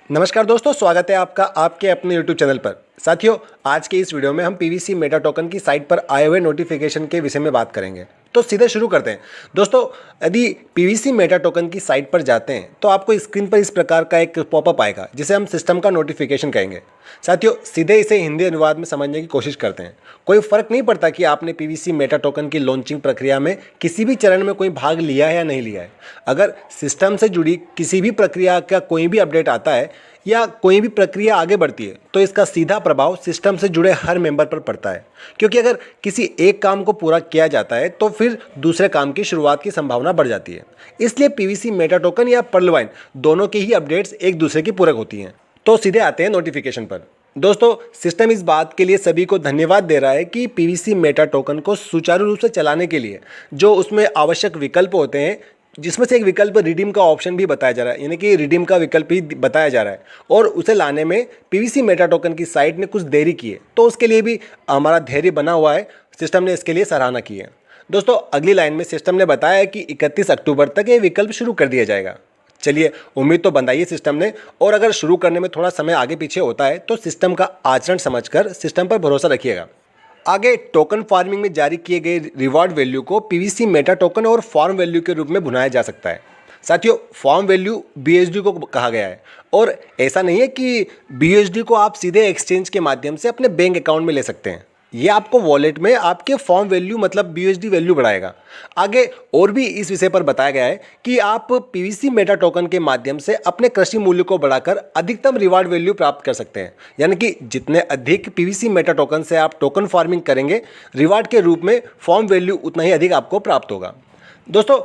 नमस्कार दोस्तों, स्वागत है आपका आपके अपने YouTube चैनल पर। साथियों, आज के इस वीडियो में हम पीवीसी मेटा टोकन की साइट पर आए हुए नोटिफिकेशन के विषय में बात करेंगे। तो सीधे शुरू करते हैं। दोस्तों, यदि पीवीसी मेटा टोकन की साइट पर जाते हैं तो आपको स्क्रीन पर इस प्रकार का एक पॉपअप आएगा जिसे हम सिस्टम का नोटिफिकेशन कहेंगे। साथियों, सीधे इसे हिंदी अनुवाद में समझने की कोशिश करते हैं। कोई फर्क नहीं पड़ता कि आपने पीवीसी मेटा टोकन की लॉन्चिंग प्रक्रिया में किसी भी चरण में कोई भाग लिया है या नहीं लिया है। अगर सिस्टम से जुड़ी किसी भी प्रक्रिया का कोई भी अपडेट आता है या कोई भी प्रक्रिया आगे बढ़ती है तो इसका सीधा प्रभाव सिस्टम से जुड़े हर मेंबर पर पड़ता है, क्योंकि अगर किसी एक काम को पूरा किया जाता है तो फिर दूसरे काम की शुरुआत की संभावना बढ़ जाती है। इसलिए पीवीसी मेटा टोकन या पर्लवाइन दोनों की ही अपडेट्स एक दूसरे की पूरक होती हैं। तो सीधे आते हैं नोटिफिकेशन पर। दोस्तों, सिस्टम इस बात के लिए सभी को धन्यवाद दे रहा है कि पीवीसी मेटा टोकन को सुचारू रूप से चलाने के लिए जो उसमें आवश्यक विकल्प होते हैं, जिसमें से एक विकल्प रिडीम का ऑप्शन भी बताया जा रहा है, यानी कि रिडीम का विकल्प भी बताया जा रहा है, और उसे लाने में पीवीसी मेटा टोकन की साइट ने कुछ देरी की है। तो उसके लिए भी हमारा धैर्य बना हुआ है, सिस्टम ने इसके लिए सराहना की है। दोस्तों, अगली लाइन में सिस्टम ने बताया है कि 31 अक्टूबर तक ये विकल्प शुरू कर दिया जाएगा। चलिए, उम्मीद तो बंधाई है सिस्टम ने, और अगर शुरू करने में थोड़ा समय आगे पीछे होता है तो सिस्टम का आचरण समझकर सिस्टम पर भरोसा रखिएगा। आगे टोकन फार्मिंग में जारी किए गए रिवॉर्ड वैल्यू को पीवीसी मेटा टोकन और फॉर्म वैल्यू के रूप में भुनाया जा सकता है। साथियों, फॉर्म वैल्यू बीएसडी को कहा गया है, और ऐसा नहीं है कि बीएसडी को आप सीधे एक्सचेंज के माध्यम से अपने बैंक अकाउंट में ले सकते हैं। ये आपको वॉलेट में आपके फॉर्म वैल्यू मतलब बीएसडी वैल्यू बढ़ाएगा। आगे और भी इस विषय पर बताया गया है कि आप पीवीसी मेटा टोकन के माध्यम से अपने कृषि मूल्य को बढ़ाकर अधिकतम रिवार्ड वैल्यू प्राप्त कर सकते हैं। यानी कि जितने अधिक पीवीसी मेटा टोकन से आप टोकन फार्मिंग करेंगे, रिवार्ड के रूप में फॉर्म वैल्यू उतना ही अधिक आपको प्राप्त होगा। दोस्तों,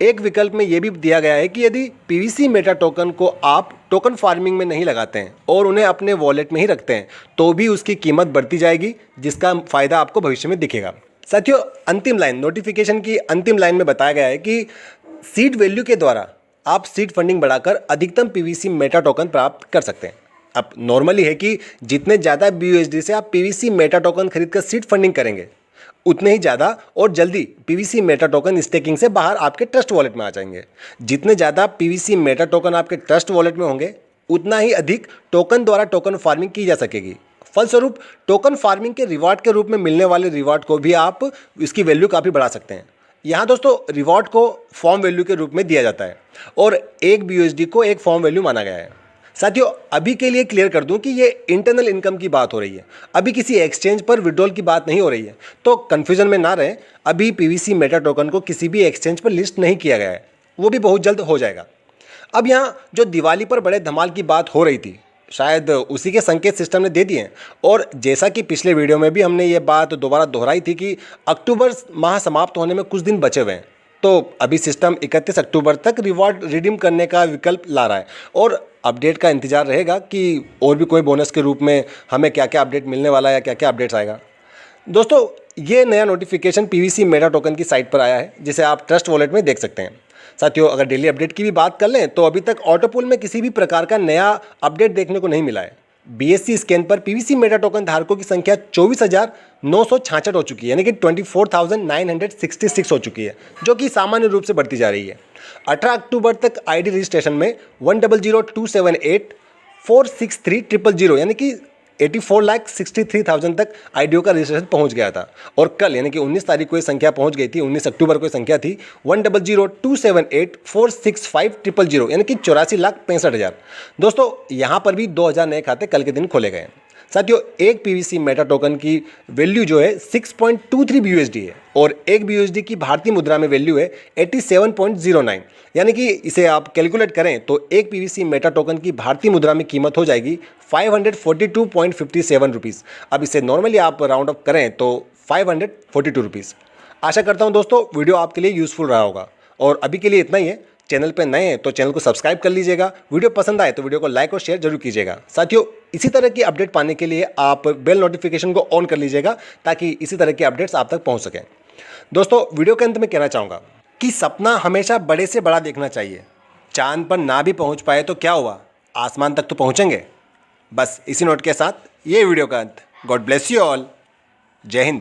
एक विकल्प में यह भी दिया गया है कि यदि पीवीसी मेटा टोकन को आप टोकन फार्मिंग में नहीं लगाते हैं और उन्हें अपने वॉलेट में ही रखते हैं तो भी उसकी कीमत बढ़ती जाएगी, जिसका फ़ायदा आपको भविष्य में दिखेगा। साथियों, अंतिम लाइन, नोटिफिकेशन की अंतिम लाइन में बताया गया है कि सीड वैल्यू के द्वारा आप सीड फंडिंग बढ़ाकर अधिकतम पीवीसी मेटा टोकन प्राप्त कर सकते हैं। अब नॉर्मली है कि जितने ज़्यादा बीयूएसडी से आप पीवीसी मेटा टोकन खरीदकर सीड फंडिंग करेंगे, उतने ही ज़्यादा और जल्दी पीवीसी मेटा टोकन स्टेकिंग से बाहर आपके ट्रस्ट वॉलेट में आ जाएंगे। जितने ज़्यादा पीवीसी मेटा टोकन आपके ट्रस्ट वॉलेट में होंगे, उतना ही अधिक टोकन द्वारा टोकन फार्मिंग की जा सकेगी। फलस्वरूप टोकन फार्मिंग के रिवार्ड के रूप में मिलने वाले रिवार्ड को भी आप इसकी वैल्यू काफ़ी बढ़ा सकते हैं। यहाँ दोस्तों, रिवार्ड को फॉर्म वैल्यू के रूप में दिया जाता है और एक बीयूएसडी को एक फॉर्म वैल्यू माना गया है। साथियों, अभी के लिए क्लियर कर दूं कि ये इंटरनल इनकम की बात हो रही है, अभी किसी एक्सचेंज पर विड्रॉल की बात नहीं हो रही है। तो कन्फ्यूजन में ना रहें, अभी पीवीसी मेटा टोकन को किसी भी एक्सचेंज पर लिस्ट नहीं किया गया है, वो भी बहुत जल्द हो जाएगा। अब यहाँ जो दिवाली पर बड़े धमाल की बात हो रही थी, शायद उसी के संकेत सिस्टम ने दे दिए हैं। और जैसा कि पिछले वीडियो में भी हमने ये बात दोबारा दोहराई थी कि अक्टूबर माह समाप्त होने में कुछ दिन बचे हुए हैं, तो अभी सिस्टम 31 अक्टूबर तक रिवॉर्ड रिडीम करने का विकल्प ला रहा है, और अपडेट का इंतजार रहेगा कि और भी कोई बोनस के रूप में हमें क्या क्या अपडेट मिलने वाला है या क्या क्या अपडेट्स आएगा। दोस्तों, ये नया नोटिफिकेशन पीवीसी मेटा टोकन की साइट पर आया है, जिसे आप ट्रस्ट वॉलेट में देख सकते हैं। साथियों, अगर डेली अपडेट की भी बात कर लें तो अभी तक ऑटोपुल में किसी भी प्रकार का नया अपडेट देखने को नहीं मिला है। बीएससी स्कैन पर पीवीसी मेटा टोकन धारकों की संख्या 24,966 हो चुकी है, यानी कि 24,966 हो चुकी है, जो कि सामान्य रूप से बढ़ती जा रही है। 18 अक्टूबर तक आईडी रजिस्ट्रेशन में 100,278,463,000 यानी कि 84,63,000 तक आईडियो का रजिस्ट्रेशन पहुंच गया था, और कल यानी कि 19 तारीख को ये संख्या पहुंच गई थी। 19 अक्टूबर को ये संख्या थी 100,278,465,000 यानी कि 84,65,000। दोस्तों, यहाँ पर भी 2,000 नए खाते कल के दिन खोले गए। साथियों, एक पीवीसी मेटा टोकन की वैल्यू जो है 6.23 बीयूएसडी है, और एक बीयूएसडी की भारतीय मुद्रा में वैल्यू है 87.09, यानी कि इसे आप कैलकुलेट करें तो एक पीवीसी मेटा टोकन की भारतीय मुद्रा में कीमत हो जाएगी 542.57 रुपीज़। अब इसे नॉर्मली आप राउंड अप करें तो 542 रुपीज़। आशा करता हूं दोस्तों, वीडियो आपके लिए यूज़फुल रहा होगा, और अभी के लिए इतना ही है। चैनल पर नए हैं तो चैनल को सब्सक्राइब कर लीजिएगा, वीडियो पसंद आए तो वीडियो को लाइक और शेयर जरूर कीजिएगा। साथियों, इसी तरह की अपडेट पाने के लिए आप बेल नोटिफिकेशन को ऑन कर लीजिएगा, ताकि इसी तरह के अपडेट्स आप तक पहुंच सकें। दोस्तों, वीडियो के अंत में कहना चाहूँगा कि सपना हमेशा बड़े से बड़ा देखना चाहिए। चांद पर ना भी पहुँच पाए तो क्या हुआ, आसमान तक तो पहुँचेंगे। बस इसी नोट के साथ ये वीडियो का अंत। God bless you all. जय हिंद।